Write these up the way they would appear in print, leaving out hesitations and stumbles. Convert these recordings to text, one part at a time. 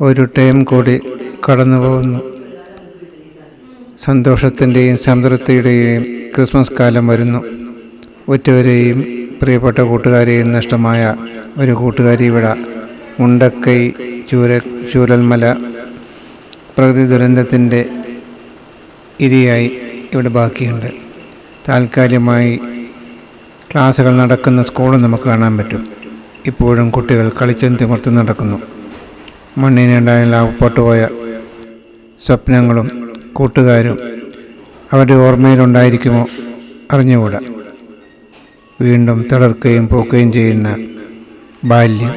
ഒരു ടൈം കൂടി കടന്നു പോകുന്നു. സന്തോഷത്തിൻ്റെയും സംതൃപ്തിയുടെയും ക്രിസ്മസ് കാലം വരുന്നു. ഉറ്റവരെയും പ്രിയപ്പെട്ട കൂട്ടുകാരെയും നഷ്ടമായ ഒരു കൂട്ടുകാരി ഇവിടെ മുണ്ടക്കൈ ചൂരൽമല പ്രകൃതി ദുരന്തത്തിൻ്റെ ഇരയായി ഇവിടെ ബാക്കിയുണ്ട്. താൽക്കാലികമായി ക്ലാസ്സുകൾ നടക്കുന്ന സ്കൂൾ നമുക്ക് കാണാൻ പറ്റും. ഇപ്പോഴും കുട്ടികൾ കളിച്ചും തിമിർത്തും നടക്കുന്നു. മണ്ണിനിടയിൽ അകപ്പെട്ടുപോയ സ്വപ്നങ്ങളും കൂട്ടുകാരും അവരുടെ ഓർമ്മയിലുണ്ടായിരിക്കുമോ അറിഞ്ഞുകൂടാ. വീണ്ടും തളർക്കുകയും പോക്കുകയും ചെയ്യുന്ന ബാല്യം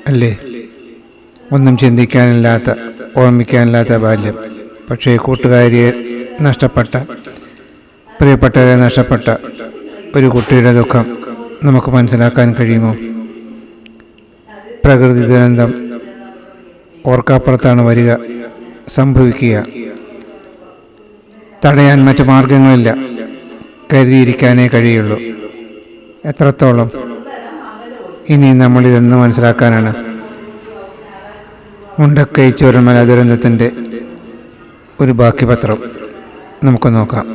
അല്ലേ? ഒന്നും ചിന്തിക്കാനില്ലാത്ത, ഓർമ്മിക്കാനില്ലാത്ത ബാല്യം. പക്ഷേ കൂട്ടുകാരിയെ നഷ്ടപ്പെട്ട, പ്രിയപ്പെട്ടവരെ നഷ്ടപ്പെട്ട ഒരു കുട്ടിയുടെ ദുഃഖം നമുക്ക് മനസ്സിലാക്കാൻ കഴിയുമോ? പ്രകൃതി ദുരന്തം ഓർക്കാപ്പുറത്താണ് വരിക, സംഭവിക്കുക. തടയാൻ മറ്റു മാർഗങ്ങളില്ല, കരുതിയിരിക്കാനേ കഴിയുള്ളൂ. എത്രത്തോളം ഇനി നമ്മളിതെന്ന് മനസ്സിലാക്കാനാണ്? മുണ്ടക്കൈ ചൂരൽമല ദുരന്തത്തിൻ്റെ ഒരു ബാക്കി പത്രം നമുക്ക് നോക്കാം.